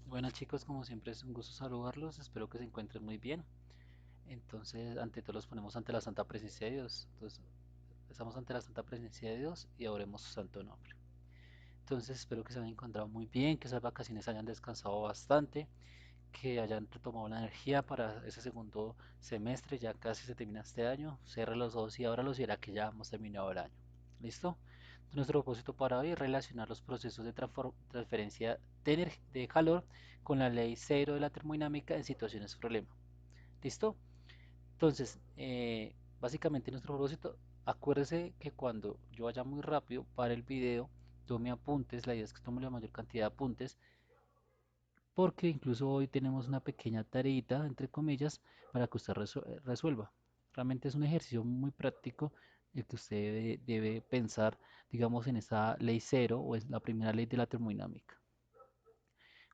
Bueno chicos, como siempre es un gusto saludarlos, espero que se encuentren muy bien. Entonces, ante todo los ponemos ante la santa presencia de Dios. Entonces, estamos ante la santa presencia de Dios y oremos su santo nombre. Entonces, espero que se hayan encontrado muy bien, que esas vacaciones hayan descansado bastante, que hayan retomado la energía para ese segundo semestre. Ya casi se termina este año. Cierre los ojos y ábralos y verá que ya hemos terminado el año. ¿Listo? Nuestro propósito para hoy es relacionar los procesos de transferencia de calor con la ley cero de la termodinámica en situaciones problema. ¿Listo? Entonces, básicamente nuestro propósito, acuérdese que cuando yo vaya muy rápido para el video, tome apuntes, la idea es que tome la mayor cantidad de apuntes, porque incluso hoy tenemos una pequeña tareita, entre comillas, para que usted resuelva. Realmente es un ejercicio muy práctico el que usted debe pensar, digamos, en esta ley cero o en la primera ley de la termodinámica.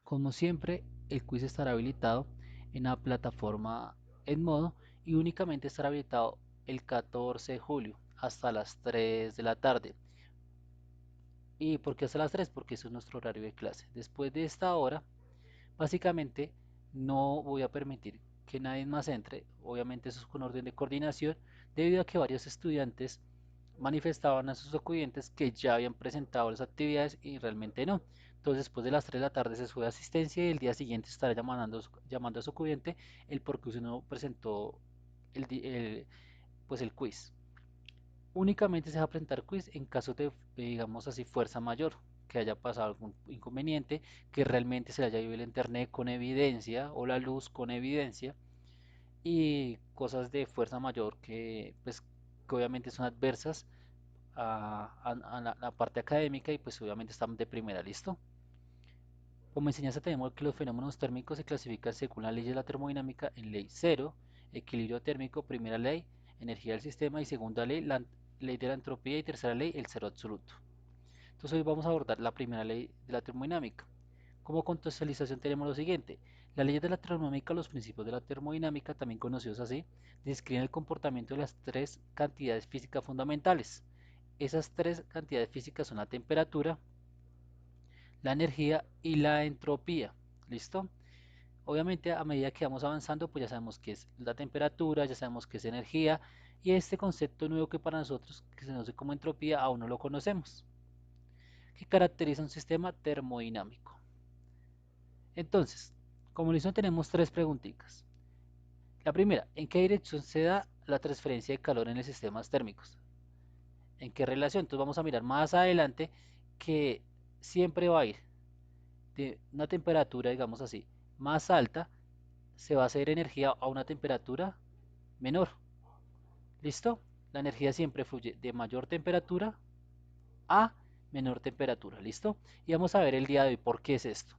Como siempre, el quiz estará habilitado en la plataforma en modo y únicamente estará habilitado el 14 de julio hasta las 3 de la tarde. ¿Y por qué hasta las 3? Porque eso es nuestro horario de clase. Después de esta hora, básicamente no voy a permitir que nadie más entre, obviamente eso es con orden de coordinación, debido a que varios estudiantes manifestaban a sus acudientes que ya habían presentado las actividades y realmente no. Entonces después de las 3 de la tarde se sube asistencia y el día siguiente estará llamando a su acudiente el por qué usted no presentó pues el quiz. Únicamente se va a presentar quiz en caso de, digamos así, fuerza mayor, que haya pasado algún inconveniente, que realmente se le haya ido el internet con evidencia o la luz con evidencia y cosas de fuerza mayor que, pues, que obviamente son adversas a la parte académica y pues obviamente estamos de primera, ¿listo? Como enseñanza tenemos que los fenómenos térmicos se clasifican según la ley de la termodinámica en ley cero, equilibrio térmico, primera ley, energía del sistema y segunda ley, la ley de la entropía y tercera ley, el cero absoluto. Entonces hoy vamos a abordar la primera ley de la termodinámica. Como contextualización tenemos lo siguiente. Las leyes de la termodinámica, los principios de la termodinámica, también conocidos así, describen el comportamiento de las tres cantidades físicas fundamentales. Esas tres cantidades físicas son la temperatura, la energía y la entropía. ¿Listo? Obviamente a medida que vamos avanzando, pues ya sabemos qué es la temperatura, ya sabemos qué es energía y este concepto nuevo que para nosotros, que se nos conoce como entropía, aún no lo conocemos, que caracteriza un sistema termodinámico. Entonces, como listo tenemos tres preguntitas. La primera, ¿en qué dirección se da la transferencia de calor en los sistemas térmicos? ¿En qué relación? Entonces vamos a mirar más adelante que siempre va a ir de una temperatura, digamos así, más alta, se va a hacer energía a una temperatura menor. ¿Listo? La energía siempre fluye de mayor temperatura a menor temperatura. ¿Listo? Y vamos a ver el día de hoy por qué es esto.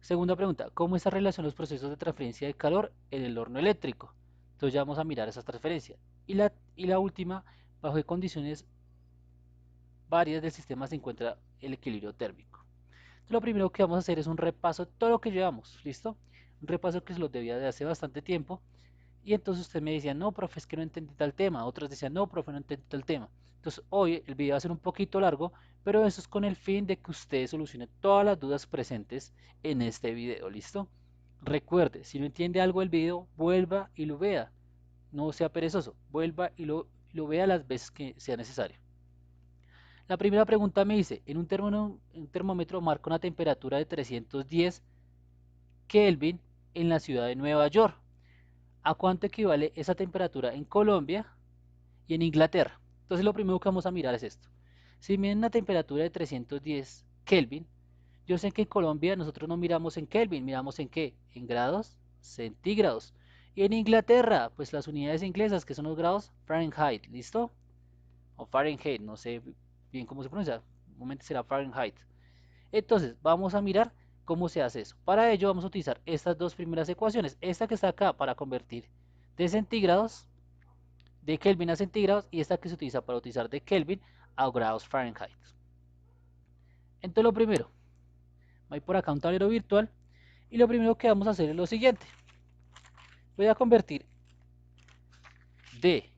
Segunda pregunta, ¿cómo está relación los procesos de transferencia de calor en el horno eléctrico? Entonces ya vamos a mirar esa transferencia. Y la última, bajo qué condiciones varias del sistema se encuentra el equilibrio térmico. Entonces, lo primero que vamos a hacer es un repaso de todo lo que llevamos, ¿listo? Un repaso que se lo debía de hace bastante tiempo. Y entonces usted me decía, no, profe, es que no entendí tal tema. Otros decían, no, profe, no entendí tal tema. Entonces hoy el video va a ser un poquito largo, pero eso es con el fin de que usted solucione todas las dudas presentes en este video, ¿listo? Recuerde, si no entiende algo del video, vuelva y lo vea. No sea perezoso, vuelva y lo vea las veces que sea necesario. La primera pregunta me dice, un termómetro marca una temperatura de 310 Kelvin en la ciudad de Nueva York. ¿A cuánto equivale esa temperatura en Colombia y en Inglaterra? Entonces lo primero que vamos a mirar es esto. Si miden una temperatura de 310 Kelvin, yo sé que en Colombia nosotros no miramos en Kelvin, miramos en qué, en grados centígrados. Y en Inglaterra, pues las unidades inglesas, que son los grados Fahrenheit, ¿listo? O Fahrenheit, no sé bien cómo se pronuncia, momento será Fahrenheit. Entonces, vamos a mirar cómo se hace eso. Para ello vamos a utilizar estas dos primeras ecuaciones. Esta que está acá para convertir de centígrados, de Kelvin a centígrados, y esta que se utiliza para utilizar de Kelvin a grados Fahrenheit. Entonces lo primero, voy por acá a un tablero virtual y lo primero que vamos a hacer es lo siguiente. Voy a convertir de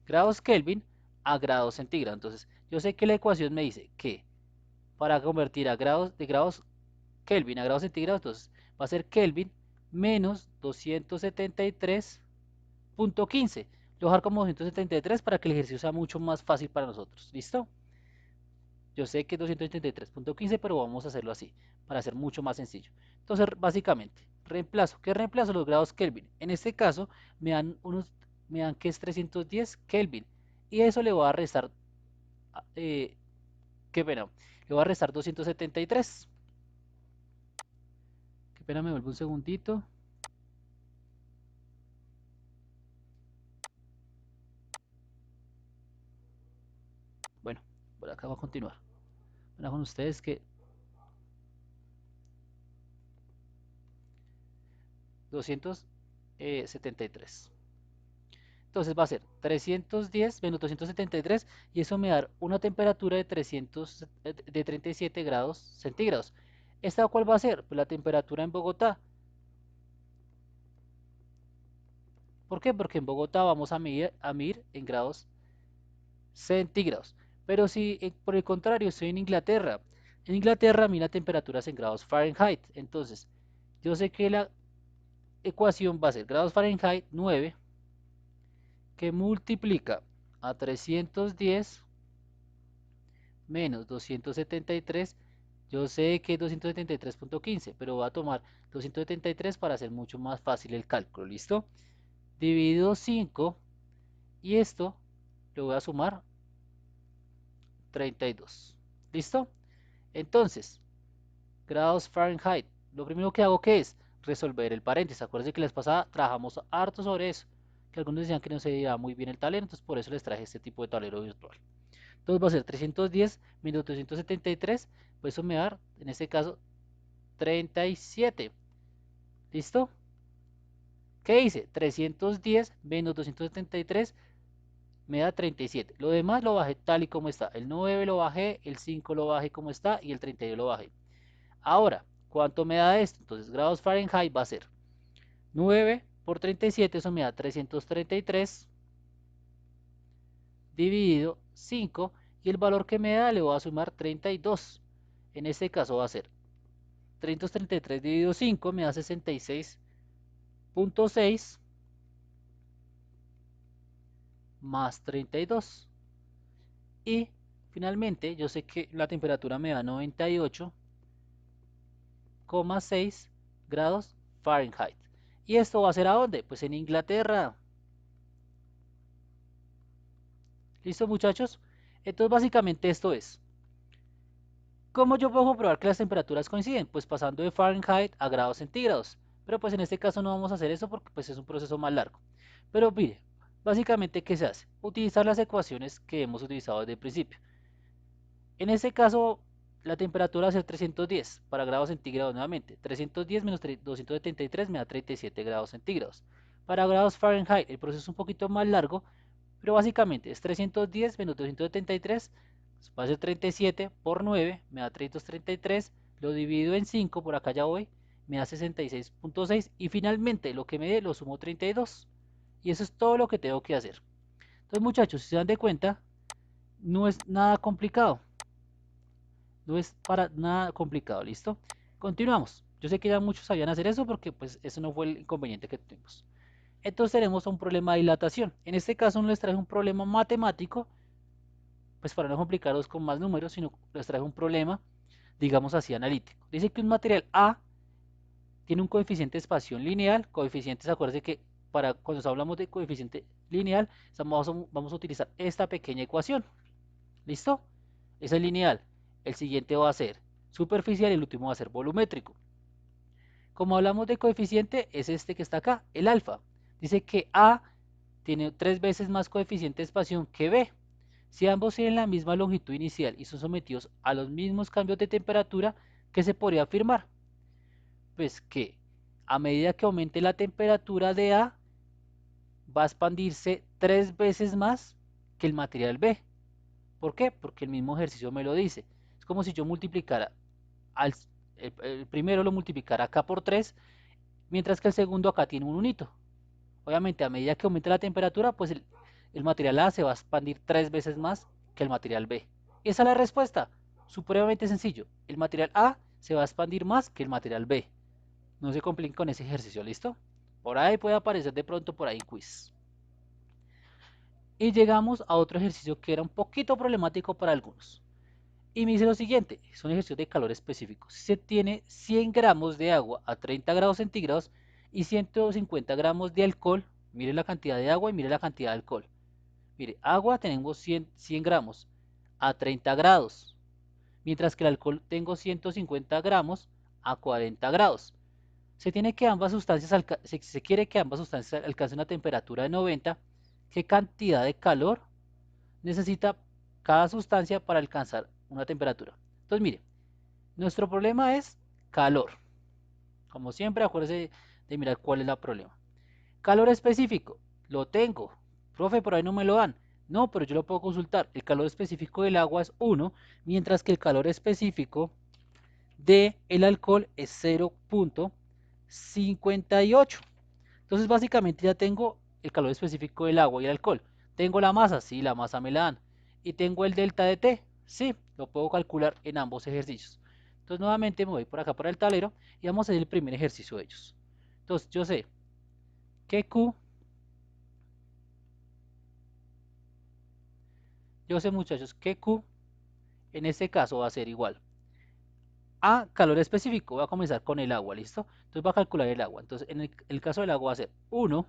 grados Kelvin a grados centígrados. Entonces, yo sé que la ecuación me dice que para convertir a grados de grados Kelvin a grados centígrados, entonces va a ser Kelvin menos 273.15. Lo voy a dejar como 273 para que el ejercicio sea mucho más fácil para nosotros. ¿Listo? Yo sé que es 273.15, pero vamos a hacerlo así, para hacer mucho más sencillo. Entonces, básicamente, reemplazo. ¿Qué reemplazo? Los grados Kelvin. En este caso, me dan que es 310 Kelvin. Y eso le voy a restar, qué pena, le voy a restar 273. Qué pena, me vuelvo un segundito. Bueno, por acá voy a continuar. Bueno, con ustedes que 273. Entonces va a ser 310 menos 273 y eso me da una temperatura de 37 grados centígrados. ¿Esta cuál va a ser? Pues la temperatura en Bogotá. ¿Por qué? Porque en Bogotá vamos a medir en grados centígrados. Pero si por el contrario estoy en Inglaterra a mí la temperatura es en grados Fahrenheit. Entonces yo sé que la ecuación va a ser grados Fahrenheit 9 que multiplica a 310 menos 273. Yo sé que es 273.15, pero voy a tomar 273 para hacer mucho más fácil el cálculo. ¿Listo? Dividido 5 y esto lo voy a sumar 32. ¿Listo? Entonces, grados Fahrenheit. Lo primero que hago que es resolver el paréntesis. Acuérdense que la vez pasada trabajamos harto sobre eso. Que algunos decían que no se veía muy bien el tablero, entonces por eso les traje este tipo de tablero virtual. Entonces va a ser 310 menos 273, pues eso me va a dar, en este caso, 37. ¿Listo? ¿Qué hice? 310 menos 273 me da 37. Lo demás lo bajé tal y como está. El 9 lo bajé, el 5 lo bajé como está y el 32 lo bajé. Ahora, ¿cuánto me da esto? Entonces, grados Fahrenheit va a ser 9 por 37, eso me da 333 dividido 5 y el valor que me da le voy a sumar 32. En este caso va a ser 333 dividido 5 me da 66.6 más 32. Y finalmente yo sé que la temperatura me da 98,6 grados Fahrenheit. ¿Y esto va a ser a dónde? Pues en Inglaterra. ¿Listo, muchachos? Entonces básicamente esto es. ¿Cómo yo puedo comprobar que las temperaturas coinciden? Pues pasando de Fahrenheit a grados centígrados. Pero pues en este caso no vamos a hacer eso porque pues es un proceso más largo. Pero mire, básicamente ¿qué se hace? Utilizar las ecuaciones que hemos utilizado desde el principio. En este caso la temperatura va a ser 310 para grados centígrados nuevamente. 310 menos 273 me da 37 grados centígrados. Para grados Fahrenheit el proceso es un poquito más largo, pero básicamente es 310 menos 273, va a ser 37 por 9, me da 333, lo divido en 5, por acá ya voy, me da 66.6 y finalmente lo que me dé lo sumo 32. Y eso es todo lo que tengo que hacer. Entonces muchachos, si se dan de cuenta, no es nada complicado. No es para nada complicado, ¿listo? Continuamos. Yo sé que ya muchos sabían hacer eso porque pues eso no fue el inconveniente que tuvimos. Entonces tenemos un problema de dilatación. En este caso no les traje un problema matemático, pues para no complicaros con más números, sino les traje un problema, digamos así, analítico. Dice que un material A tiene un coeficiente de expansión lineal. Coeficientes, acuérdense que para cuando hablamos de coeficiente lineal, vamos a utilizar esta pequeña ecuación. ¿Listo? Esa es lineal. El siguiente va a ser superficial y el último va a ser volumétrico. Como hablamos de coeficiente, es este que está acá, el alfa. Dice que A tiene 3 veces más coeficiente de expansión que B. Si ambos tienen la misma longitud inicial y son sometidos a los mismos cambios de temperatura, ¿qué se podría afirmar? Pues que a medida que aumente la temperatura de A, va a expandirse 3 veces más que el material B. ¿Por qué? Porque el mismo ejercicio me lo dice. Es como si yo multiplicara, el primero lo multiplicara acá por 3, mientras que el segundo acá tiene un unito. Obviamente a medida que aumente la temperatura, pues el material A se va a expandir 3 veces más que el material B. Y esa es la respuesta. Supremamente sencillo. El material A se va a expandir más que el material B. No se compliquen con ese ejercicio, ¿listo? Por ahí puede aparecer de pronto por ahí quiz. Y llegamos a otro ejercicio que era un poquito problemático para algunos. Y me dice lo siguiente, es un ejercicio de calor específico. Si se tiene 100 gramos de agua a 30 grados centígrados y 150 gramos de alcohol, mire la cantidad de agua y mire la cantidad de alcohol. Mire, agua tenemos 100 gramos a 30 grados, mientras que el alcohol tengo 150 gramos a 40 grados. Se tiene que ambas sustancias se quiere que ambas sustancias alcancen una temperatura de 90. ¿Qué cantidad de calor necesita cada sustancia para alcanzar una temperatura? Entonces, mire, nuestro problema es calor. Como siempre, acuérdese de mirar cuál es el problema. Calor específico, lo tengo. Profe, por ahí no me lo dan. No, pero yo lo puedo consultar. El calor específico del agua es 1, mientras que el calor específico del alcohol es 0.58. Entonces, básicamente ya tengo el calor específico del agua y el alcohol. Tengo la masa, sí, la masa me la dan. Y tengo el delta de T, sí, lo puedo calcular en ambos ejercicios. Entonces, nuevamente me voy por acá por el tablero y vamos a hacer el primer ejercicio de ellos. Entonces, yo sé que Q, muchachos, que Q en este caso va a ser igual a calor específico. Voy a comenzar con el agua, ¿listo? Entonces, voy a calcular el agua. Entonces, en el caso del agua va a ser 1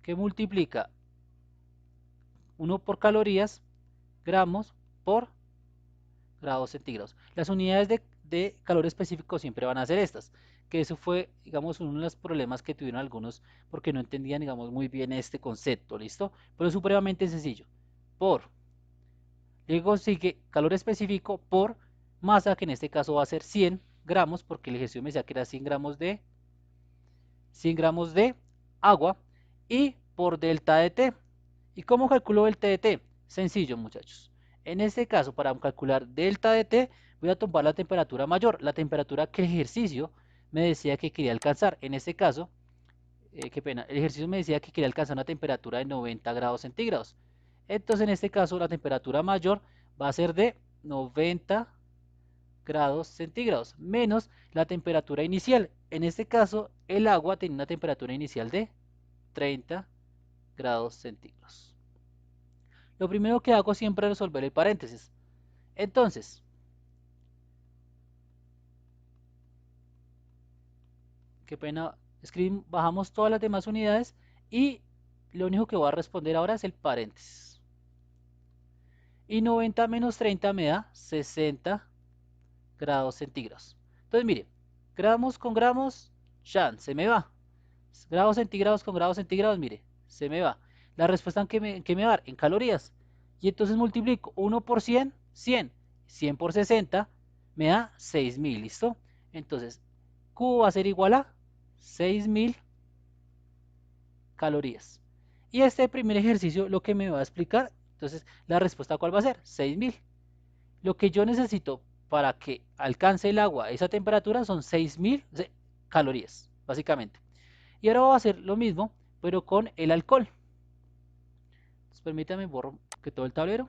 que multiplica 1 por calorías, gramos por grados centígrados. Las unidades de calor específico siempre van a ser estas, que eso fue, digamos, uno de los problemas que tuvieron algunos porque no entendían, digamos, muy bien este concepto, ¿listo? Pero es supremamente sencillo. Luego sigue calor específico por masa, que en este caso va a ser 100 gramos, porque el ejercicio me decía que era 100 gramos de agua, y por delta de T. ¿Y cómo calculo delta de T? Sencillo, muchachos. En este caso, para calcular delta de T, voy a tomar la temperatura mayor, la temperatura que el ejercicio me decía que quería alcanzar. En este caso, qué pena, el ejercicio me decía que quería alcanzar una temperatura de 90 grados centígrados. Entonces, en este caso, la temperatura mayor va a ser de 90 grados centígrados, menos la temperatura inicial. En este caso, el agua tiene una temperatura inicial de 30 grados centígrados. Lo primero que hago siempre es resolver el paréntesis. Entonces, qué pena, bajamos todas las demás unidades y lo único que voy a responder ahora es el paréntesis. Y 90 menos 30 me da 60 grados centígrados. Entonces, mire, gramos con gramos, ya, se me va. Grados centígrados con grados centígrados, mire, se me va. La respuesta en que me va a dar en calorías. Y entonces multiplico 1 por 100, 100. 100 por 60 me da 6000, ¿listo? Entonces, Q va a ser igual a 6000 calorías. Y este primer ejercicio lo que me va a explicar, entonces, la respuesta ¿cuál va a ser? 6000. Lo que yo necesito para que alcance el agua a esa temperatura son 6000 calorías, básicamente. Y ahora voy a hacer lo mismo, pero con el alcohol. Entonces, permítame, borro que todo el tablero.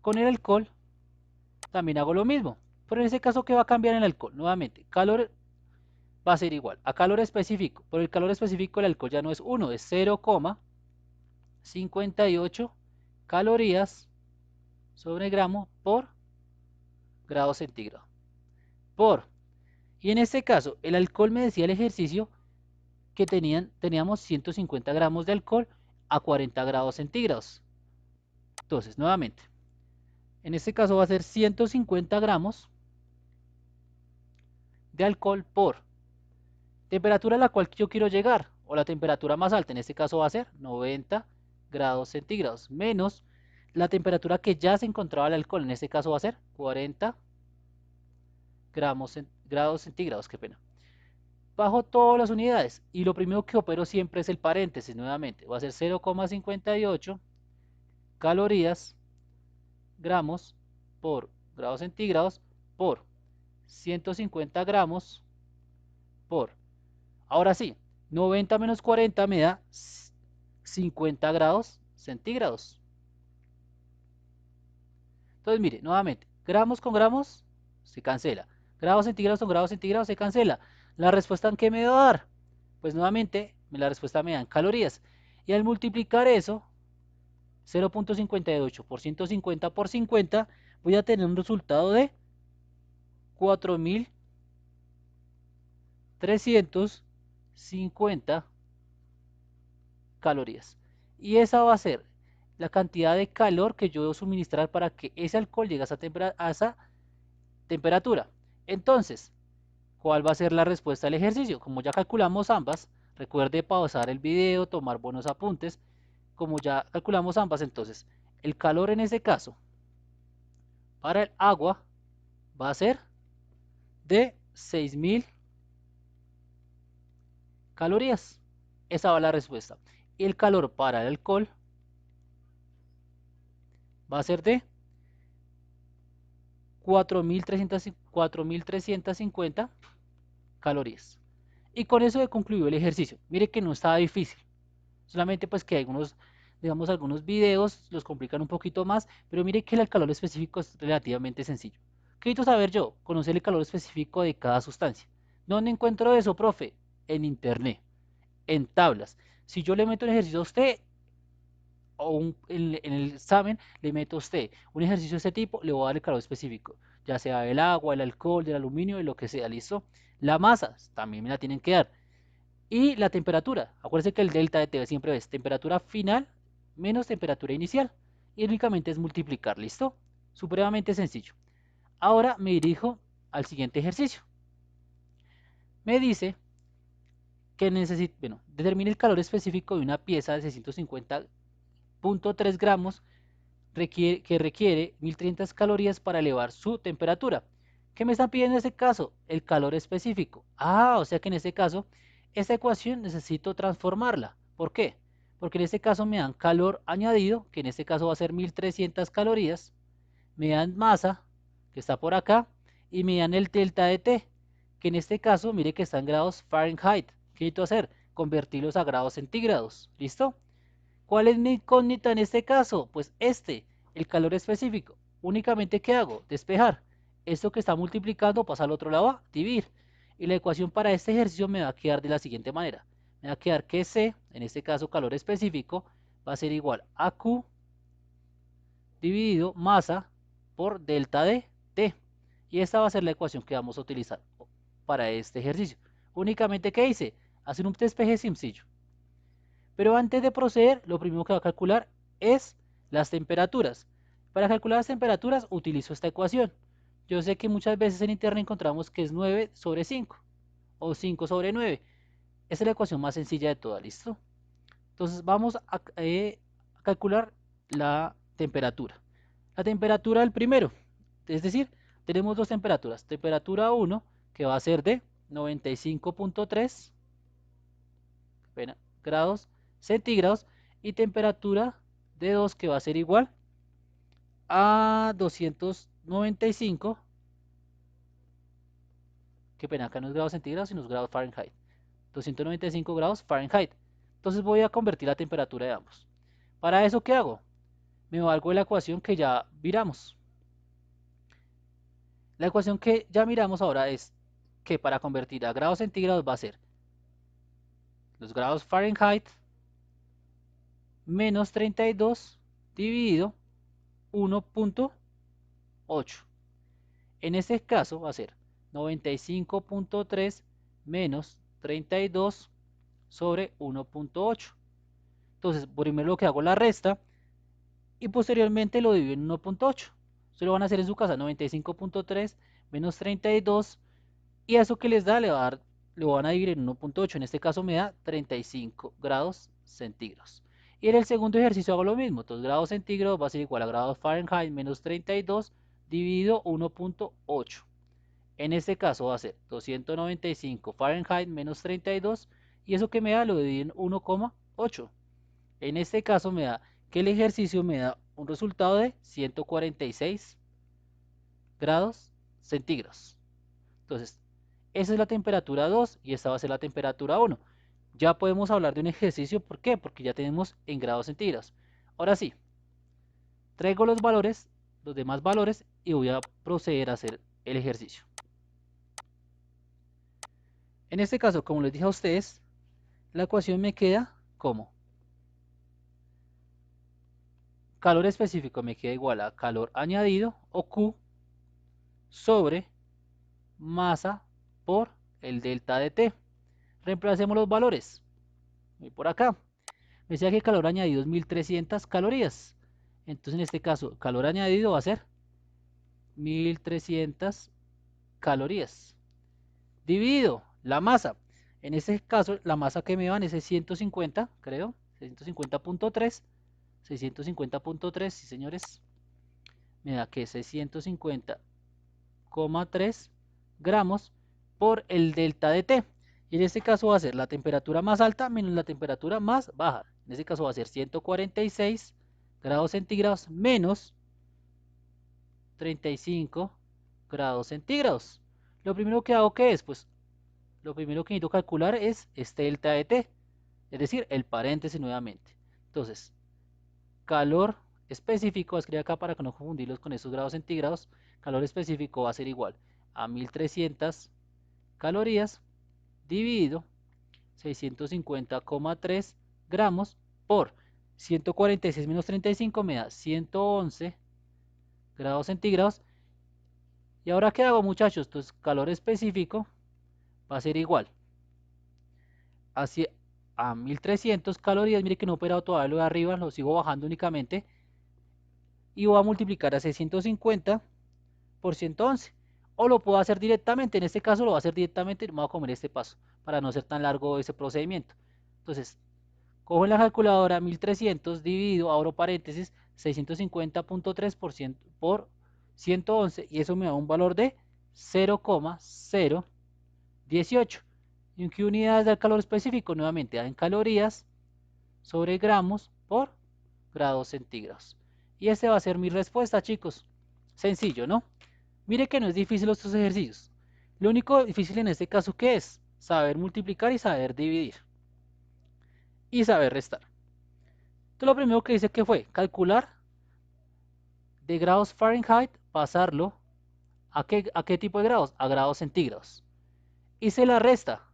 Con el alcohol también hago lo mismo. Pero en este caso, ¿qué va a cambiar en el alcohol? Nuevamente, calor va a ser igual a calor específico. Pero el calor específico del alcohol ya no es 1, es 0,58 calorías sobre gramo por grado centígrado. Y en este caso, el alcohol me decía el ejercicio que teníamos 150 gramos de alcohol a 40 grados centígrados. Entonces, nuevamente, en este caso va a ser 150 gramos de alcohol por temperatura a la cual yo quiero llegar, o la temperatura más alta, en este caso va a ser 90 grados centígrados, menos la temperatura que ya se encontraba el alcohol, en este caso va a ser 40 grados centígrados, qué pena. Bajo todas las unidades y lo primero que opero siempre es el paréntesis nuevamente. Va a ser 0,58 calorías gramos por grados centígrados por 150 gramos por. Ahora sí, 90 menos 40 me da 50 grados centígrados. Entonces mire, nuevamente, Gramos con gramos se cancela. Grados centígrados con grados centígrados se cancela. ¿La respuesta en qué me va a dar? Pues nuevamente la respuesta me da en calorías. Y al multiplicar eso, 0.58 por 150 por 50, voy a tener un resultado de 4.350 calorías. Y esa va a ser la cantidad de calor que yo debo suministrar para que ese alcohol llegue a esa temperatura. Entonces, ¿cuál va a ser la respuesta al ejercicio? Como ya calculamos ambas, recuerde pausar el video, tomar buenos apuntes. Como ya calculamos ambas, entonces, el calor en ese caso para el agua va a ser de 6.000 calorías. Esa va la respuesta. Y el calor para el alcohol va a ser de 4.350 calorías. Y con eso he concluido el ejercicio. Mire que no estaba difícil. Solamente pues que algunos, digamos, algunos videos los complican un poquito más, pero mire que el calor específico es relativamente sencillo. ¿Qué necesito saber yo? Conocer el calor específico de cada sustancia. ¿Dónde encuentro eso, profe? En internet, en tablas. Si yo le meto un ejercicio a usted, en el examen le meto a usted un ejercicio de este tipo, le voy a dar el calor específico, ya sea el agua, el alcohol, del aluminio, de lo que sea, ¿listo? La masa también me la tienen que dar. Y la temperatura, acuérdense que el delta de T siempre es temperatura final menos temperatura inicial. Y únicamente es multiplicar, ¿listo? Supremamente sencillo. Ahora me dirijo al siguiente ejercicio. Me dice que determine el calor específico de una pieza de 650.3 gramos que requiere 1030 calorías para elevar su temperatura. ¿Qué me están pidiendo en este caso? El calor específico. O sea que en este caso, esta ecuación necesito transformarla. ¿Por qué? Porque en este caso me dan calor añadido, que en este caso va a ser 1300 calorías, me dan masa, que está por acá, y me dan el delta de T, que en este caso, mire que está en grados Fahrenheit. ¿Qué necesito hacer? Convertirlos a grados centígrados. ¿Listo? ¿Cuál es mi incógnita en este caso? Pues el calor específico. Únicamente, ¿qué hago? Despejar. Esto que está multiplicando pasa al otro lado a dividir. Y la ecuación para este ejercicio me va a quedar de la siguiente manera. Me va a quedar que C, en este caso calor específico, va a ser igual a Q dividido masa por delta de T. Y esta va a ser la ecuación que vamos a utilizar para este ejercicio. Únicamente, ¿qué hice? Hacer un despeje sencillo. Pero antes de proceder, lo primero que va a calcular es las temperaturas. Para calcular las temperaturas utilizo esta ecuación. Yo sé que muchas veces en internet encontramos que es 9 sobre 5 o 5 sobre 9. Esa es la ecuación más sencilla de todas, ¿listo? Entonces vamos a calcular la temperatura. La temperatura del primero, es decir, tenemos dos temperaturas. Temperatura 1, que va a ser de 95.3 grados centígrados, y temperatura de 2, que va a ser igual a 295, qué pena, acá no es grados centígrados sino es grados Fahrenheit, 295 grados Fahrenheit. Entonces voy a convertir la temperatura de ambos. Para eso, ¿qué hago? Me valgo de la ecuación que ya miramos. La ecuación que ya miramos ahora es que para convertir a grados centígrados va a ser los grados Fahrenheit menos 32 dividido 1.8. En este caso va a ser 95.3 menos 32 sobre 1.8. Entonces, primero lo que hago la resta y posteriormente lo divido en 1.8. Ustedes lo van a hacer en su casa, 95.3 menos 32, y a eso que les da lo van a dividir en 1.8. En este caso me da 35 grados centígrados. Y en el segundo ejercicio hago lo mismo. 2 grados centígrados va a ser igual a grados Fahrenheit menos 32 dividido 1.8. En este caso va a ser 295 Fahrenheit menos 32, y eso que me da lo divido en 1,8. En este caso me da que el ejercicio me da un resultado de 146 grados centígrados. Entonces, esa es la temperatura 2 y esta va a ser la temperatura 1. Ya podemos hablar de un ejercicio, ¿por qué? Porque ya tenemos en grados centígrados. Ahora sí, traigo los valores los demás valores y voy a proceder a hacer el ejercicio. En este caso, como les dije a ustedes, la ecuación me queda como calor específico me queda igual a calor añadido o Q sobre masa por el delta de T. Reemplacemos los valores. Voy por acá. Me decía que el calor añadido es 1300 calorías. Entonces en este caso, calor añadido va a ser 1300 calorías. Dividido la masa. En este caso, la masa que me van es 650, creo. 650.3. 650.3, sí señores. Me da que 650,3 gramos por el delta de T. Y en este caso va a ser la temperatura más alta menos la temperatura más baja. En este caso va a ser 146 grados centígrados menos 35 grados centígrados. Lo primero que hago, ¿qué es? Pues lo primero que necesito calcular es este delta de T, es decir, el paréntesis nuevamente. Entonces, calor específico, voy a escribir acá para que no confundirlos con esos grados centígrados, calor específico va a ser igual a 1300 calorías dividido 650,3 gramos por 146 menos 35 me da 111 grados centígrados. Y ahora, ¿qué hago, muchachos? Entonces, calor específico va a ser igual a 1300 calorías. Mire que no he operado todavía lo de arriba, lo sigo bajando únicamente. Y voy a multiplicar a 650 por 111. O lo puedo hacer directamente. En este caso lo voy a hacer directamente y me voy a comer este paso para no ser tan largo ese procedimiento. Entonces, cojo en la calculadora 1300 dividido, abro paréntesis, 650.3 por 111 y eso me da un valor de 0,018. ¿Y en qué unidades da el calor específico? Nuevamente da en calorías sobre gramos por grados centígrados. Y esta va a ser mi respuesta, chicos. Sencillo, ¿no? Mire que no es difícil estos ejercicios. Lo único difícil en este caso, ¿qué es? Saber multiplicar y saber dividir. Y saber restar. Entonces lo primero que hice que fue calcular de grados Fahrenheit, pasarlo ¿a qué tipo de grados? A grados centígrados. Hice la resta.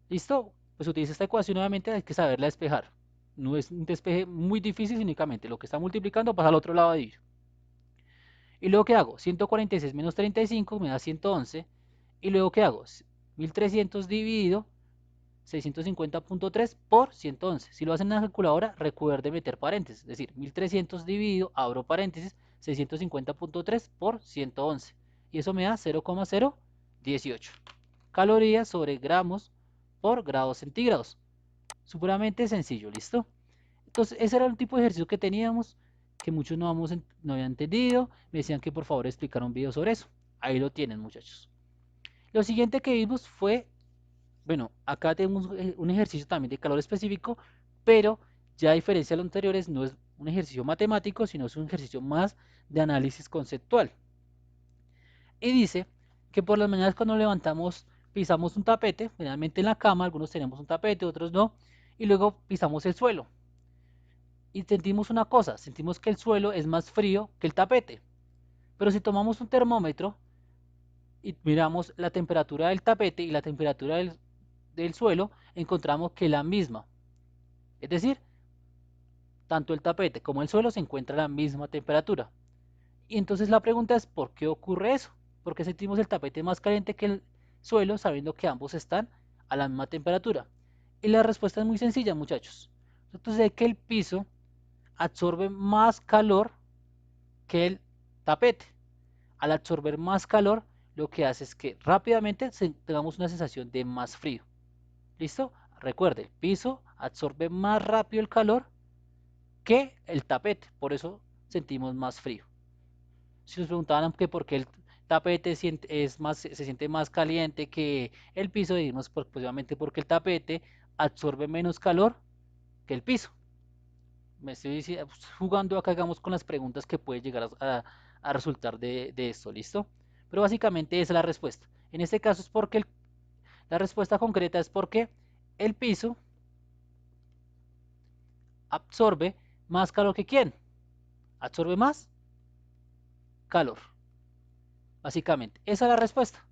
¿Listo? Pues utiliza esta ecuación nuevamente, hay que saberla despejar. No es un despeje muy difícil, únicamente lo que está multiplicando pasa al otro lado de ello. Y luego, ¿qué hago? 146 menos 35 me da 111. Y luego, ¿qué hago? 1300 dividido 650.3 por 111. Si lo hacen en la calculadora, recuerde meter paréntesis. Es decir, 1300 dividido, abro paréntesis, 650.3 por 111. Y eso me da 0,018 calorías sobre gramos por grados centígrados. Supremamente sencillo, ¿listo? Entonces, ese era el tipo de ejercicio que teníamos, que muchos no habían entendido. Me decían que por favor explicara un video sobre eso. Ahí lo tienen, muchachos. Lo siguiente que vimos fue, bueno, acá tenemos un ejercicio también de calor específico, pero ya a diferencia de los anteriores, no es un ejercicio matemático, sino es un ejercicio más de análisis conceptual. Y dice que por las mañanas cuando levantamos, pisamos un tapete, generalmente en la cama, algunos tenemos un tapete, otros no, y luego pisamos el suelo. Y sentimos una cosa, sentimos que el suelo es más frío que el tapete. Pero si tomamos un termómetro y miramos la temperatura del tapete y la temperatura del suelo, encontramos que es la misma. Es decir, tanto el tapete como el suelo se encuentran a la misma temperatura. Y entonces la pregunta es, ¿por qué ocurre eso? ¿Por qué sentimos el tapete más caliente que el suelo sabiendo que ambos están a la misma temperatura? Y la respuesta es muy sencilla, muchachos. Entonces es que el piso absorbe más calor que el tapete. Al absorber más calor, lo que hace es que rápidamente tengamos una sensación de más frío. ¿Listo? Recuerde, el piso absorbe más rápido el calor que el tapete, por eso sentimos más frío. Si nos preguntaban que por qué el tapete se siente más caliente que el piso, decimos posiblemente porque el tapete absorbe menos calor que el piso. Me estoy jugando acá, hagamos con las preguntas que puede llegar a resultar de esto, ¿listo? Pero básicamente esa es la respuesta. En este caso es porque la respuesta concreta es porque el piso absorbe más calor que ¿quién? ¿Absorbe más? calor. Básicamente, esa es la respuesta.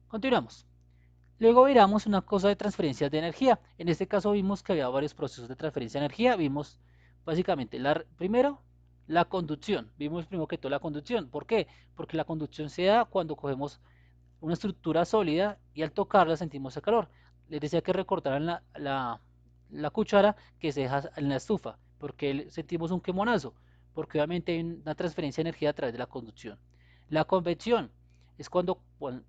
Continuamos. Luego miramos una cosa de transferencias de energía. En este caso vimos que había varios procesos de transferencia de energía. Vimos básicamente, primero, la conducción. Vimos primero que todo la conducción. ¿Por qué? Porque la conducción se da cuando cogemos una estructura sólida y al tocarla sentimos el calor. Les decía que recortaran la cuchara que se deja en la estufa, porque sentimos un quemonazo, porque obviamente hay una transferencia de energía a través de la conducción. La convección es cuando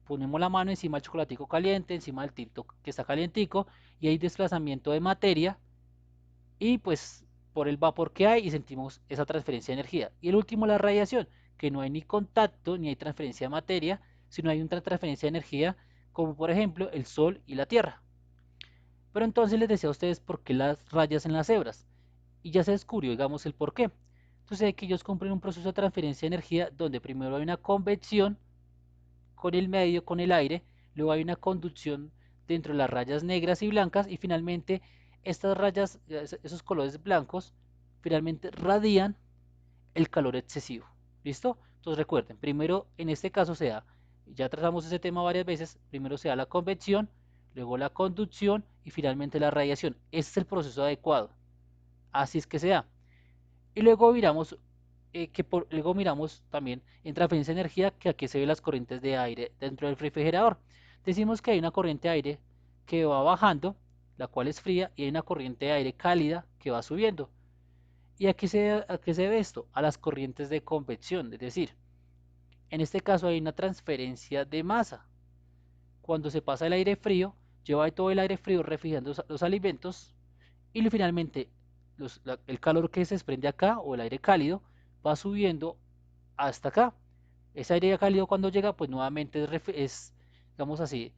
ponemos la mano encima del chocolatico caliente, encima del tinto que está calientico, y hay desplazamiento de materia, y pues por el vapor que hay y sentimos esa transferencia de energía. Y el último, la radiación, que no hay ni contacto ni hay transferencia de materia, sino hay una transferencia de energía, como por ejemplo el sol y la tierra. Pero entonces les decía a ustedes por qué las rayas en las hebras, y ya se descubrió, digamos, el por qué. Entonces hay que ellos cumplen un proceso de transferencia de energía donde primero hay una convección con el medio, con el aire, luego hay una conducción dentro de las rayas negras y blancas, y finalmente estas rayas, esos colores blancos, finalmente radian el calor excesivo. ¿Listo? Entonces recuerden, primero en este caso se da, ya tratamos ese tema varias veces, primero se da la convección, luego la conducción y finalmente la radiación. Este es el proceso adecuado. Así es que se da. Y luego miramos luego miramos también en transferencia de energía que aquí se ven las corrientes de aire dentro del refrigerador. Decimos que hay una corriente de aire que va bajando, la cual es fría, y hay una corriente de aire cálida que va subiendo. ¿Y a qué se ve esto? A las corrientes de convección, es decir, en este caso hay una transferencia de masa. Cuando se pasa el aire frío, lleva todo el aire frío refrigerando los alimentos y finalmente el calor que se desprende acá o el aire cálido va subiendo hasta acá. Ese aire cálido cuando llega, pues nuevamente digamos así,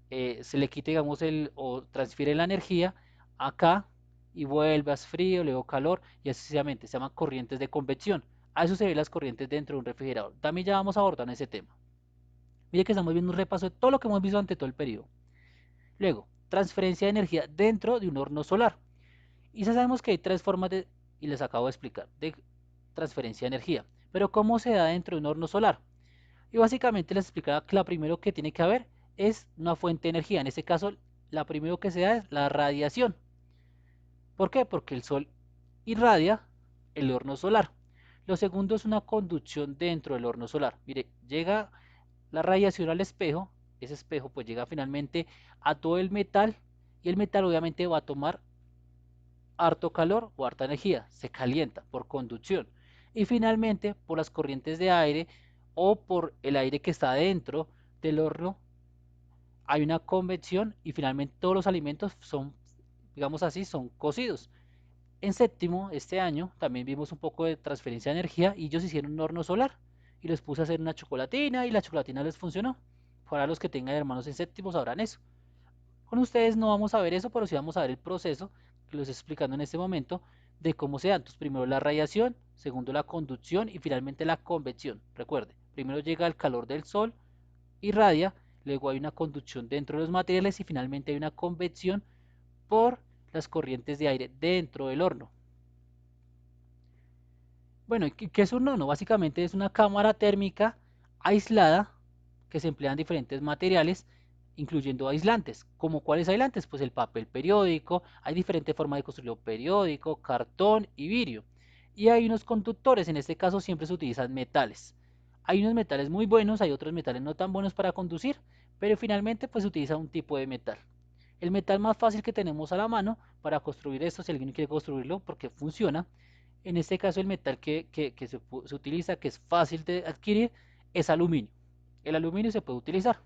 se le quita, digamos, o transfiere la energía acá y vuelve a frío, luego calor y así sucesivamente. Se llaman corrientes de convección. A eso se ven las corrientes dentro de un refrigerador. También ya vamos a abordar ese tema. Mire que estamos viendo un repaso de todo lo que hemos visto ante todo el periodo. Luego, transferencia de energía dentro de un horno solar. Y ya sabemos que hay tres formas y les acabo de explicar, de transferencia de energía. Pero ¿cómo se da dentro de un horno solar? Y básicamente les explicaba que la primero que tiene que haber es una fuente de energía. En este caso, la primero que se da es la radiación. ¿Por qué? Porque el sol irradia el horno solar. Lo segundo es una conducción dentro del horno solar. Mire, llega la radiación al espejo, ese espejo pues llega finalmente a todo el metal y el metal obviamente va a tomar harto calor o harta energía, se calienta por conducción. Y finalmente por las corrientes de aire o por el aire que está dentro del horno hay una convección y finalmente todos los alimentos son, digamos así, son cocidos. En séptimo, este año, también vimos un poco de transferencia de energía y ellos hicieron un horno solar y les puse a hacer una chocolatina y la chocolatina les funcionó. Para los que tengan hermanos en séptimo sabrán eso. Con ustedes no vamos a ver eso, pero sí vamos a ver el proceso que les estoy explicando en este momento de cómo se da. Entonces, primero la radiación, segundo la conducción y finalmente la convección. Recuerde, primero llega el calor del sol, irradia, luego hay una conducción dentro de los materiales y finalmente hay una convección por las corrientes de aire dentro del horno. Bueno, ¿qué es un horno? Básicamente es una cámara térmica aislada que se emplean diferentes materiales, incluyendo aislantes. ¿Como cuáles aislantes? Pues el papel periódico, hay diferentes formas de construirlo, periódico, cartón y vidrio. Y hay unos conductores, en este caso siempre se utilizan metales. Hay unos metales muy buenos, hay otros metales no tan buenos para conducir, pero finalmente pues se utiliza un tipo de metal. El metal más fácil que tenemos a la mano para construir esto, si alguien quiere construirlo, porque funciona, en este caso el metal que se utiliza, que es fácil de adquirir, es aluminio. El aluminio se puede utilizar.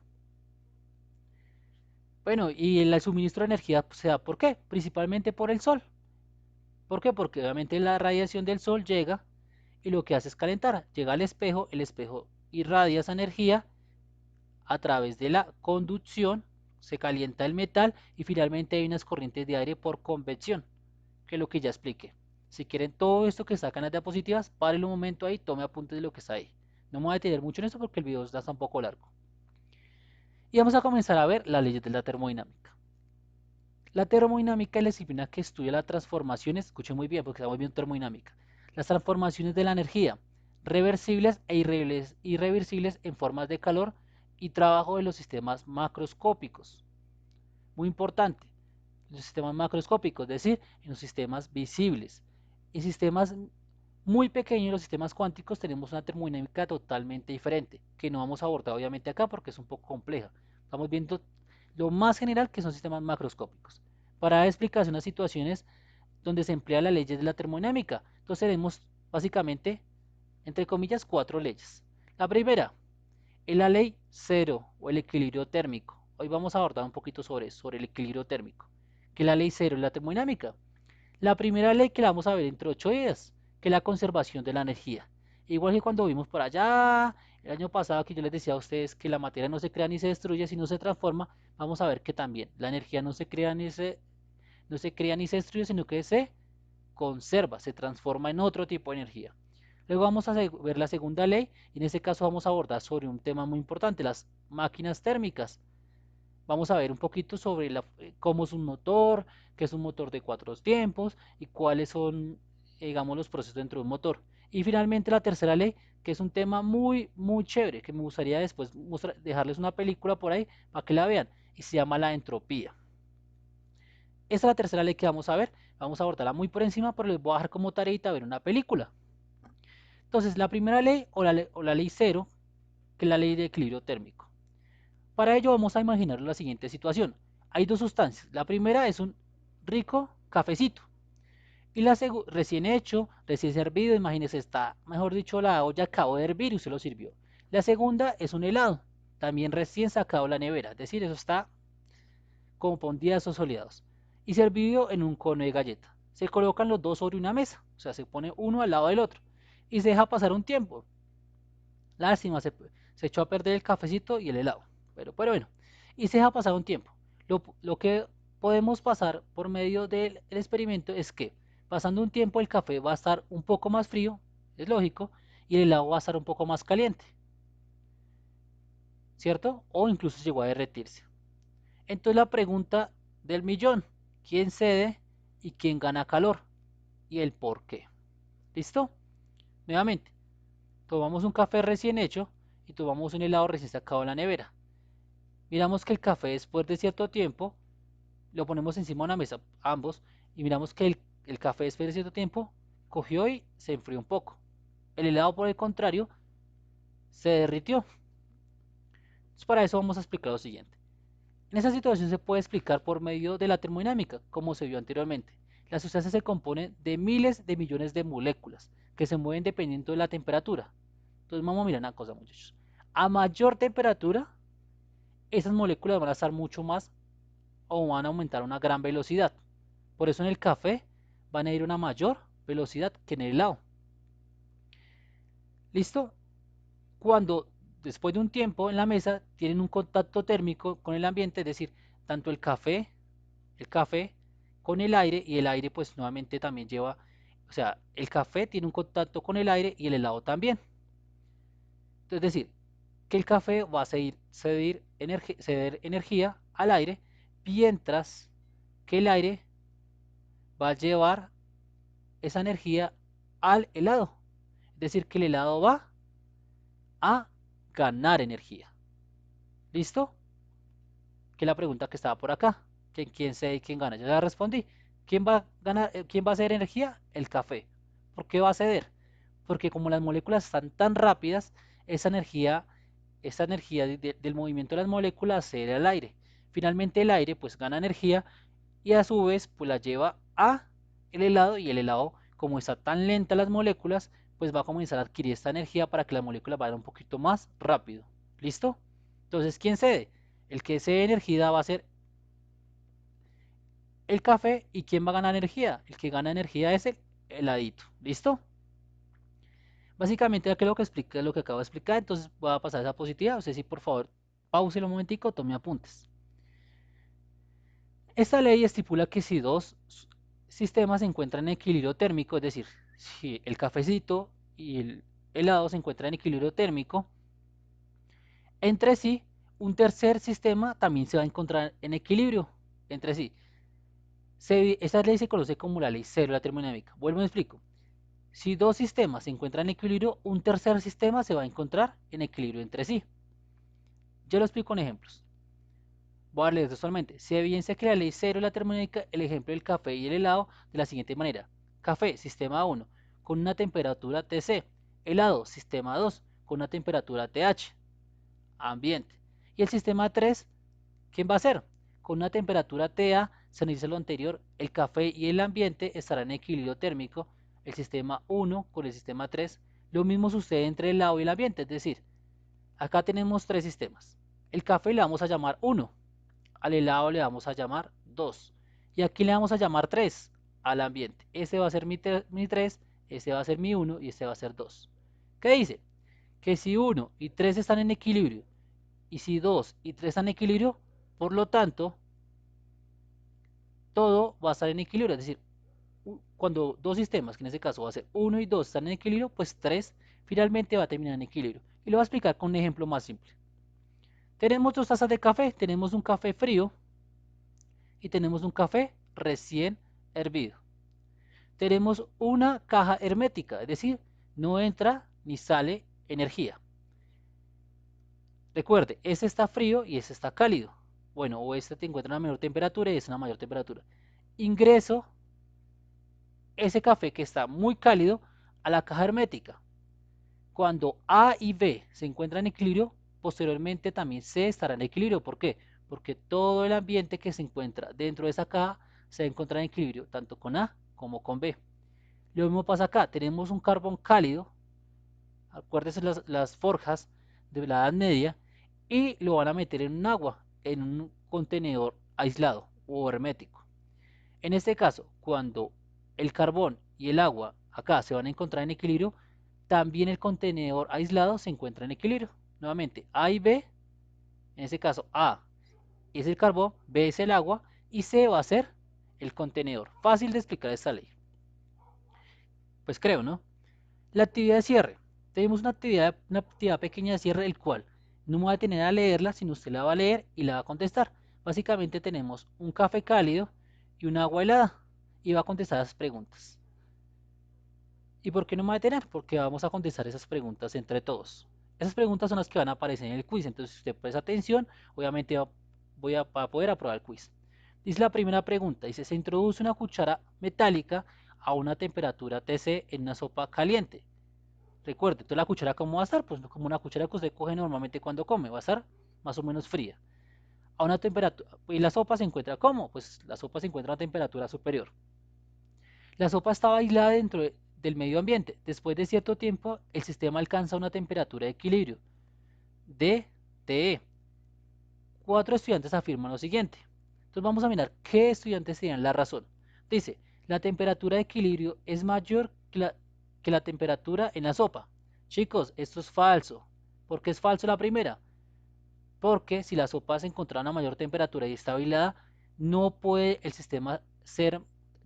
Bueno, y el suministro de energía se da ¿por qué? Principalmente por el sol. ¿Por qué? Porque obviamente la radiación del sol llega y lo que hace es calentar. Llega al espejo, el espejo irradia esa energía a través de la conducción, se calienta el metal y finalmente hay unas corrientes de aire por convección, que es lo que ya expliqué. Si quieren todo esto que sacan las diapositivas, paren un momento ahí, tome apuntes de lo que está ahí. No me voy a detener mucho en esto porque el video está un poco largo. Y vamos a comenzar a ver las leyes de la termodinámica. La termodinámica es la disciplina que estudia las transformaciones, escuchen muy bien porque estamos viendo termodinámica, las transformaciones de la energía reversibles e irreversibles en formas de calor y trabajo de los sistemas macroscópicos. Muy importante, los sistemas macroscópicos, es decir, en los sistemas visibles. En sistemas muy pequeños, los sistemas cuánticos, tenemos una termodinámica totalmente diferente, que no vamos a abordar obviamente acá porque es un poco compleja. Estamos viendo lo más general que son sistemas macroscópicos. Para dar explicación a situaciones donde se emplea las leyes de la termodinámica. Entonces tenemos básicamente, entre comillas, 4 leyes. La primera es la ley cero o el equilibrio térmico. Hoy vamos a abordar un poquito sobre eso, sobre el equilibrio térmico, que es la ley cero de la termodinámica. La primera ley que la vamos a ver entre 8 días, que es la conservación de la energía. Igual que cuando vimos por allá, el año pasado que yo les decía a ustedes que la materia no se crea ni se destruye, sino se transforma, vamos a ver que también la energía no se crea ni se destruye, sino que se conserva, se transforma en otro tipo de energía. Luego vamos a ver la segunda ley y en este caso vamos a abordar sobre un tema muy importante, las máquinas térmicas. Vamos a ver un poquito sobre cómo es un motor, qué es un motor de 4 tiempos y cuáles son, digamos, los procesos dentro de un motor. Y finalmente la tercera ley, que es un tema muy chévere, que me gustaría después dejarles una película por ahí para que la vean, y se llama la entropía. Esta es la tercera ley que vamos a ver. Vamos a abordarla muy por encima, pero les voy a dejar como tareita ver una película. Entonces, la primera ley o la ley cero, que es la ley de equilibrio térmico. Para ello vamos a imaginar la siguiente situación. Hay dos sustancias. La primera es un rico cafecito. Y la segunda, recién hecho, recién servido, imagínese, está, mejor dicho, la olla acabó de hervir y usted lo sirvió. La segunda es un helado, también recién sacado de la nevera, es decir, eso está como por un día de esos soleados, y servido en un cono de galleta. Se colocan los dos sobre una mesa, o sea, se pone uno al lado del otro, y se deja pasar un tiempo. Lástima, se echó a perder el cafecito y el helado, pero bueno, y se deja pasar un tiempo. Lo que podemos pasar por medio del experimento es que, pasando un tiempo, el café va a estar un poco más frío, es lógico, y el helado va a estar un poco más caliente, ¿cierto? O incluso llegó a derretirse. Entonces la pregunta del millón, ¿quién cede y quién gana calor? Y el por qué. ¿Listo? Nuevamente, tomamos un café recién hecho y tomamos un helado recién sacado de la nevera. Miramos que el café después de cierto tiempo, lo ponemos encima de una mesa, ambos, y miramos que el café después de cierto tiempo cogió y se enfrió un poco. El helado, por el contrario, se derritió. Entonces, para eso vamos a explicar lo siguiente. En esta situación se puede explicar por medio de la termodinámica, como se vio anteriormente. La sustancia se compone de miles de millones de moléculas que se mueven dependiendo de la temperatura. Entonces vamos a mirar una cosa, muchachos. A mayor temperatura, esas moléculas van a estar mucho más o van a aumentar a una gran velocidad. Por eso en el café van a ir a una mayor velocidad que en el helado. ¿Listo? Cuando después de un tiempo en la mesa tienen un contacto térmico con el ambiente, es decir, tanto el café con el aire, y el aire pues nuevamente también lleva, o sea, el café tiene un contacto con el aire y el helado también. Es decir, que el café va a ceder energía al aire, mientras que el aire va a llevar esa energía al helado. Es decir, que el helado va a ganar energía. ¿Listo? Que es la pregunta que estaba por acá. ¿Quién cede y quién gana? Ya la respondí. ¿Quién va a ganar, quién va a ceder energía? El café. ¿Por qué va a ceder? Porque como las moléculas están tan rápidas, esa energía del movimiento de las moléculas cede al aire. Finalmente el aire pues gana energía y a su vez pues la lleva a el helado, y el helado, como está tan lenta las moléculas, pues va a comenzar a adquirir esta energía para que las moléculas vayan un poquito más rápido. ¿Listo? Entonces, ¿quién cede? El que cede energía va a ser el café. ¿Y quién va a ganar energía? El que gana energía es el heladito. ¿Listo? Básicamente, ya que lo que explica es lo que acabo de explicar, entonces voy a pasar a esa positiva. Usted sí, por favor, pause un momentico, tome apuntes. Esta ley estipula que si dos sistemas se encuentran en equilibrio térmico, es decir, si el cafecito y el helado se encuentran en equilibrio térmico entre sí, un tercer sistema también se va a encontrar en equilibrio entre sí. Esta ley se conoce como la ley cero de la termodinámica. Vuelvo y explico. Si dos sistemas se encuentran en equilibrio, un tercer sistema se va a encontrar en equilibrio entre sí. Yo lo explico con ejemplos. Voy a darle textualmente. Se evidencia que la ley cero de la termodinámica, el ejemplo del café y el helado, de la siguiente manera. Café, sistema 1, con una temperatura TC. Helado, sistema 2, con una temperatura TH, ambiente. Y el sistema 3, ¿quién va a ser? Con una temperatura TA, se nos dice lo anterior, el café y el ambiente estarán en equilibrio térmico, el sistema 1 con el sistema 3. Lo mismo sucede entre el helado y el ambiente, es decir, acá tenemos tres sistemas. El café le vamos a llamar 1, al helado le vamos a llamar 2. Y aquí le vamos a llamar 3 al ambiente. Ese va a ser mi 3, ese va a ser mi 1 y ese va a ser 2. ¿Qué dice? Que si 1 y 3 están en equilibrio y si 2 y 3 están en equilibrio, por lo tanto, todo va a estar en equilibrio. Es decir, cuando dos sistemas, que en este caso va a ser 1 y 2, están en equilibrio, pues 3 finalmente va a terminar en equilibrio. Y lo voy a explicar con un ejemplo más simple. Tenemos dos tazas de café, tenemos un café frío y tenemos un café recién hervido. Tenemos una caja hermética, es decir, no entra ni sale energía. Recuerde, este está frío y este está cálido. Bueno, o este te encuentra una menor temperatura y este una mayor temperatura. Ingreso ese café que está muy cálido a la caja hermética. Cuando A y B se encuentran en equilibrio, posteriormente también C estará en equilibrio. ¿Por qué? Porque todo el ambiente que se encuentra dentro de esa caja se va a encontrar en equilibrio, tanto con A como con B. Lo mismo pasa acá, tenemos un carbón cálido, acuérdense las forjas de la Edad Media, y lo van a meter en un agua, en un contenedor aislado o hermético. En este caso, cuando el carbón y el agua acá se van a encontrar en equilibrio, también el contenedor aislado se encuentra en equilibrio. Nuevamente, A y B, en este caso A es el carbón, B es el agua y C va a ser el contenedor. Fácil de explicar esta ley. Pues creo, ¿no? La actividad de cierre. Tenemos una actividad pequeña de cierre, el cual no me voy a tener a leerla, sino usted la va a leer y la va a contestar. Básicamente tenemos un café cálido y un agua helada y va a contestar las preguntas. ¿Y por qué no me voy a detener? Porque vamos a contestar esas preguntas entre todos. Esas preguntas son las que van a aparecer en el quiz, entonces si usted presta atención, obviamente voy a poder aprobar el quiz. Dice la primera pregunta, dice, se introduce una cuchara metálica a una temperatura TC en una sopa caliente. Recuerde, toda la cuchara cómo va a estar, pues como una cuchara que usted coge normalmente cuando come, va a estar más o menos fría. A una temperatura, y la sopa se encuentra ¿cómo? Pues la sopa se encuentra a una temperatura superior. La sopa estaba aislada del medio ambiente. Después de cierto tiempo, el sistema alcanza una temperatura de equilibrio de TE. Cuatro estudiantes afirman lo siguiente. Entonces vamos a mirar qué estudiantes tenían la razón. Dice, la temperatura de equilibrio es mayor que la temperatura en la sopa. Chicos, esto es falso. ¿Por qué es falso la primera? Porque si la sopa se encontraba a una mayor temperatura y está aislada, no puede el sistema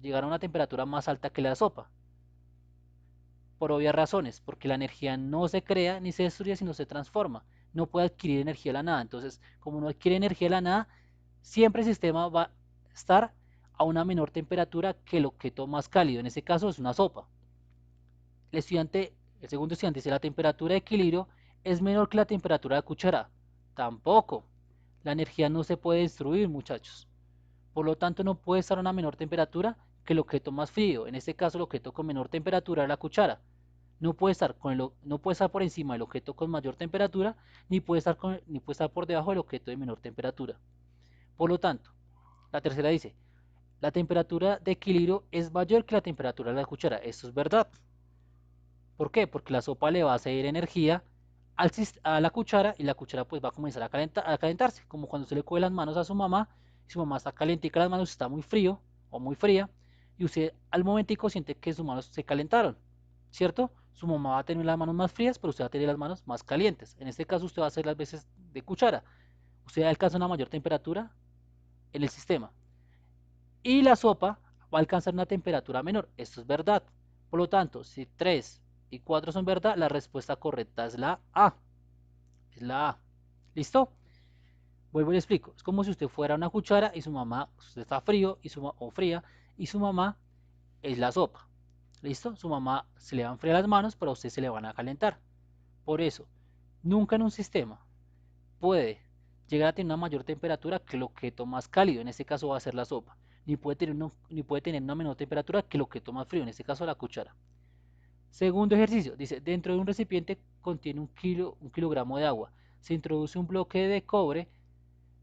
llegar a una temperatura más alta que la sopa. Por obvias razones, porque la energía no se crea ni se destruye, sino se transforma. No puede adquirir energía de la nada. Entonces, como no adquiere energía de la nada, siempre el sistema va a estar a una menor temperatura que el objeto más cálido. En este caso es una sopa. El segundo estudiante dice la temperatura de equilibrio es menor que la temperatura de cuchara. Tampoco. La energía no se puede destruir, muchachos. Por lo tanto, no puede estar a una menor temperatura que el objeto más frío. En este caso, el objeto con menor temperatura es la cuchara. No puede estar por encima del objeto con mayor temperatura, ni puede estar por debajo del objeto de menor temperatura. Por lo tanto, la tercera dice, la temperatura de equilibrio es mayor que la temperatura de la cuchara. Esto es verdad. ¿Por qué? Porque la sopa le va a ceder energía a la cuchara y la cuchara pues va a comenzar a calentarse, como cuando se le coge las manos a su mamá y su mamá está calientica las manos, está muy frío o muy fría y usted al momentico siente que sus manos se calentaron, ¿cierto? Su mamá va a tener las manos más frías, pero usted va a tener las manos más calientes. En este caso usted va a hacer las veces de cuchara. Usted alcanza una mayor temperatura en el sistema y la sopa va a alcanzar una temperatura menor. Esto es verdad. Por lo tanto, si 3 y 4 son verdad, la respuesta correcta es la A. Es la A. ¿Listo? Vuelvo y le explico. Es como si usted fuera una cuchara y su mamá, usted está frío o fría y su mamá es la sopa. ¿Listo? Su mamá se le van a enfriar las manos, pero a usted se le van a calentar. Por eso, nunca en un sistema puede llegar a tener una mayor temperatura que el objeto más cálido, en este caso va a ser la sopa, ni puede tener una menor temperatura que el objeto más frío, en este caso la cuchara. Segundo ejercicio, dice, dentro de un recipiente contiene un kilogramo de agua. Se introduce un bloque de cobre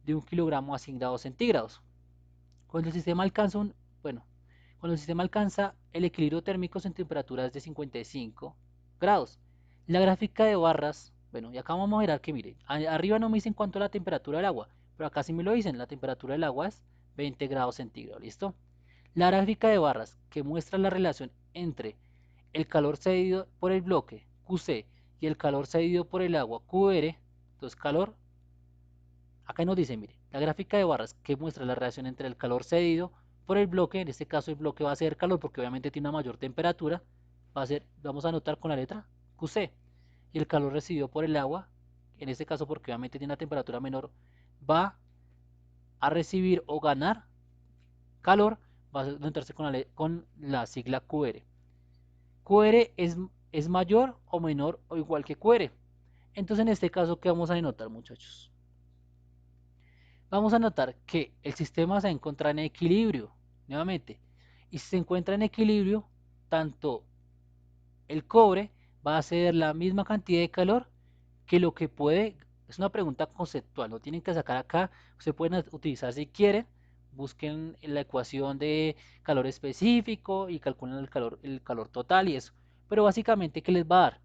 de 1 kilogramo a 100 grados centígrados. Cuando el sistema alcanza bueno, cuando el sistema alcanza el equilibrio térmico en temperaturas de 55 grados. La gráfica de barras, bueno, y acá vamos a mirar que miren, arriba no me dicen cuánto es la temperatura del agua, pero acá sí me lo dicen, la temperatura del agua es 20 grados centígrados, ¿listo? La gráfica de barras que muestra la relación entre el calor cedido por el bloque QC y el calor cedido por el agua QR, entonces calor, acá nos dice, mire, la gráfica de barras que muestra la relación entre el calor cedido por el bloque, en este caso el bloque va a ser calor porque obviamente tiene una mayor temperatura, va a ser, vamos a anotar con la letra QC, y el calor recibido por el agua, en este caso porque obviamente tiene una temperatura menor, va a recibir o ganar calor, va a notarse con la sigla QR. QR es mayor o menor o igual que QR. Entonces en este caso, ¿qué vamos a denotar, muchachos? Vamos a notar que el sistema se encuentra en equilibrio, nuevamente. Y si se encuentra en equilibrio, tanto el cobre va a ceder la misma cantidad de calor que lo que puede, es una pregunta conceptual, no tienen que sacar acá, ustedes pueden utilizar si quieren, busquen la ecuación de calor específico y calculen el calor total y eso. Pero básicamente, ¿qué les va a dar?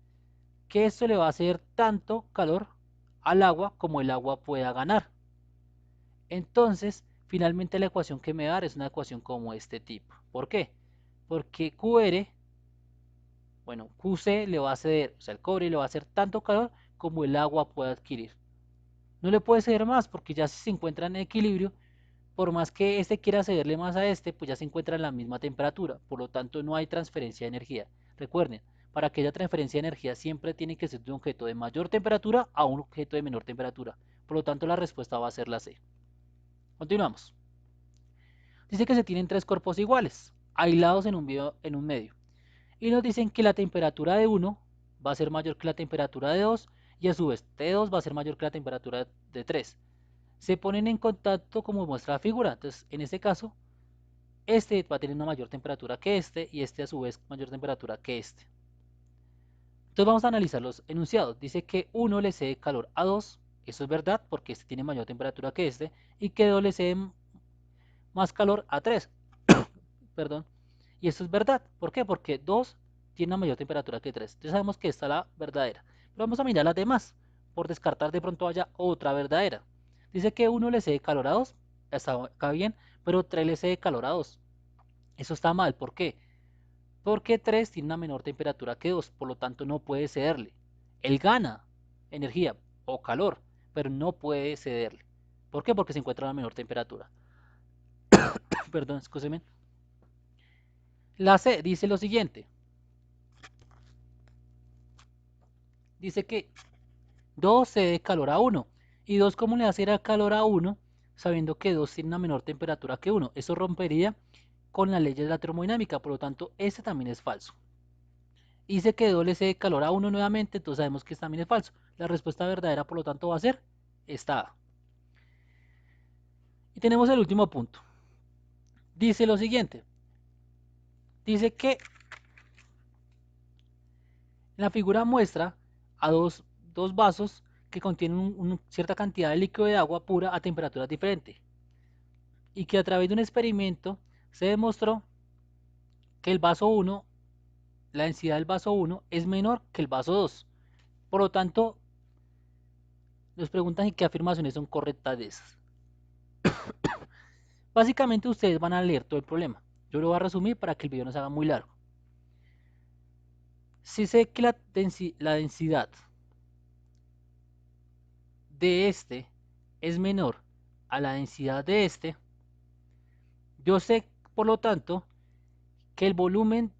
Que esto le va a hacer tanto calor al agua como el agua pueda ganar. Entonces, finalmente la ecuación que me va a dar es una ecuación como este tipo. ¿Por qué? Porque QR, bueno, QC le va a ceder, o sea, el cobre le va a hacer tanto calor como el agua puede adquirir. No le puede ceder más porque ya si se encuentra en equilibrio, por más que este quiera cederle más a este, pues ya se encuentra en la misma temperatura, por lo tanto no hay transferencia de energía. Recuerden, para que haya transferencia de energía siempre tiene que ser de un objeto de mayor temperatura a un objeto de menor temperatura, por lo tanto la respuesta va a ser la C. Continuamos. Dice que se tienen tres cuerpos iguales, aislados en un medio, y nos dicen que la temperatura de uno va a ser mayor que la temperatura de 2 y a su vez T2 va a ser mayor que la temperatura de 3. Se ponen en contacto como muestra la figura. Entonces, en este caso, este va a tener una mayor temperatura que este y este a su vez mayor temperatura que este. Entonces vamos a analizar los enunciados. Dice que 1 le cede calor a 2, eso es verdad porque este tiene mayor temperatura que este, y que 2 le cede más calor a 3, perdón, y esto es verdad. ¿Por qué? Porque 2 tiene una mayor temperatura que 3. Entonces sabemos que esta es la verdadera. Pero vamos a mirar las demás, por descartar de pronto haya otra verdadera. Dice que 1 le cede calor a 2, está acá bien, pero 3 le cede calor a 2. Eso está mal, ¿por qué? Porque 3 tiene una menor temperatura que 2, por lo tanto no puede cederle. Él gana energía o calor, pero no puede cederle. ¿Por qué? Porque se encuentra a una menor temperatura. Perdón, escúcheme. La C dice lo siguiente. Dice que 2 cede calor a 1. ¿Y 2 cómo le va a hacer calor a 1? Sabiendo que 2 tiene una menor temperatura que 1. Eso rompería con las leyes de la termodinámica, por lo tanto, este también es falso. Dice que 2 le cede calor a 1 nuevamente, entonces sabemos que este también es falso. La respuesta verdadera, por lo tanto, va a ser esta A. Y tenemos el último punto. Dice lo siguiente. Dice que la figura muestra a dos vasos que contienen una cierta cantidad de líquido de agua pura a temperaturas diferentes. Y que a través de un experimento se demostró que el vaso 1, la densidad del vaso 1 es menor que el vaso 2. Por lo tanto, nos preguntan qué afirmaciones son correctas de esas. Básicamente ustedes van a leer todo el problema. Yo lo voy a resumir para que el video no se haga muy largo. Si sé que la densidad de este es menor a la densidad de este, yo sé, por lo tanto, que el volumen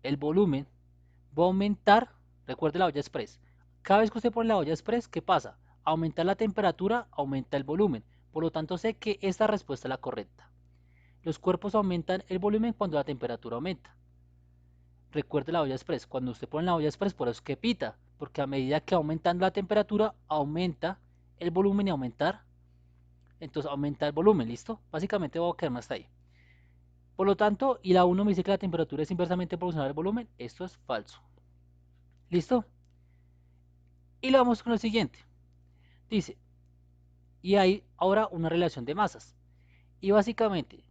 va a aumentar. Recuerde la olla express. Cada vez que usted pone la olla express, ¿qué pasa? Aumentar la temperatura, aumenta el volumen. Por lo tanto, sé que esta respuesta es la correcta. Los cuerpos aumentan el volumen cuando la temperatura aumenta. Recuerde la olla express. Cuando usted pone la olla express, por eso es que pita. Porque a medida que va aumentando la temperatura, aumenta el volumen y aumentar. Entonces aumenta el volumen, ¿listo? Básicamente voy a quedarme hasta ahí. Por lo tanto, y la 1 me dice que la temperatura es inversamente proporcional al volumen. Esto es falso. ¿Listo? Y lo vamos con el siguiente. Dice, y hay ahora una relación de masas. Y básicamente,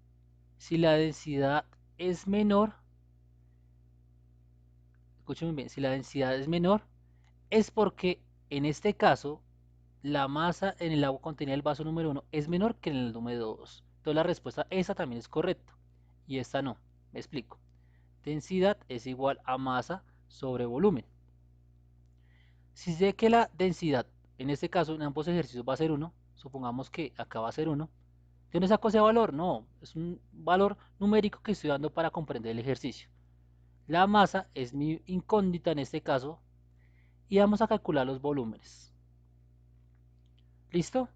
si la densidad es menor, escúchenme bien, si la densidad es menor, es porque en este caso la masa en el agua contenida del vaso número 1 es menor que en el número 2. Entonces la respuesta esa también es correcta y esta no. Me explico. Densidad es igual a masa sobre volumen. Si sé que la densidad, en este caso en ambos ejercicios va a ser 1, supongamos que acá va a ser 1, ¿de dónde saco ese valor? No, es un valor numérico que estoy dando para comprender el ejercicio. La masa es mi incógnita en este caso y vamos a calcular los volúmenes. ¿Listo?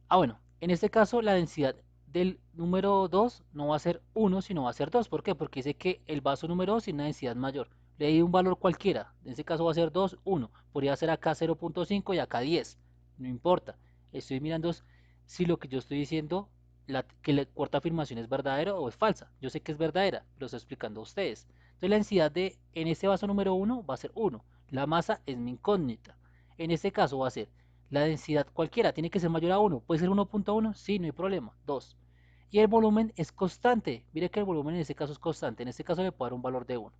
Bueno, en este caso la densidad del número 2 no va a ser 1, sino va a ser 2. ¿Por qué? Porque dice que el vaso número 2 tiene una densidad mayor. Le di un valor cualquiera. En este caso va a ser 2, 1. Podría ser acá 0.5 y acá 10. No importa. Estoy mirando si lo que yo estoy diciendo, que la cuarta afirmación es verdadera o es falsa. Yo sé que es verdadera, lo estoy explicando a ustedes. Entonces la densidad en este vaso número 1 va a ser 1. La masa es mi incógnita. En este caso va a ser la densidad cualquiera, tiene que ser mayor a 1. ¿Puede ser 1.1? Sí, no hay problema. 2. Y el volumen es constante. Mire que el volumen en este caso es constante. En este caso le puedo dar un valor de 1.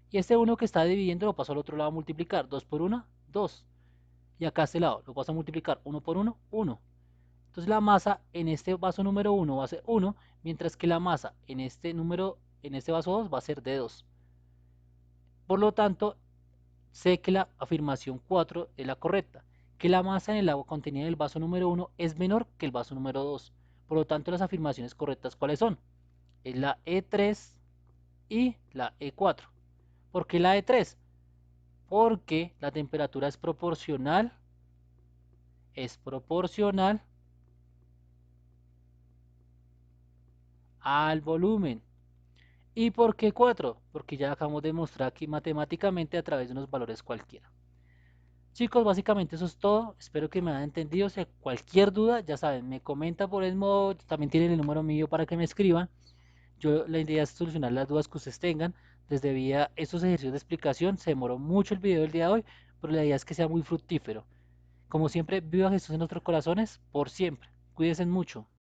Y este 1 que está dividiendo lo paso al otro lado a multiplicar. 2 por 1, 2. Y acá a este lado lo paso a multiplicar. 1 por 1, 1. Entonces la masa en este vaso número 1 va a ser 1, mientras que la masa en este vaso 2 va a ser de 2. Por lo tanto, sé que la afirmación 4 es la correcta, que la masa en el agua contenida en el vaso número 1 es menor que el vaso número 2. Por lo tanto, las afirmaciones correctas, ¿cuáles son? Es la E3 y la E4. ¿Por qué la E3? Porque la temperatura es proporcional al volumen. ¿Y por qué 4? Porque ya acabamos de demostrar aquí matemáticamente a través de unos valores cualquiera. Chicos, básicamente eso es todo. Espero que me hayan entendido. Si hay cualquier duda, ya saben, me comenta por el modo. También tienen el número mío para que me escriban. La idea es solucionar las dudas que ustedes tengan. Desde vía estos ejercicios de explicación, se demoró mucho el video del día de hoy, pero la idea es que sea muy fructífero. Como siempre, viva Jesús en nuestros corazones por siempre. Cuídense mucho.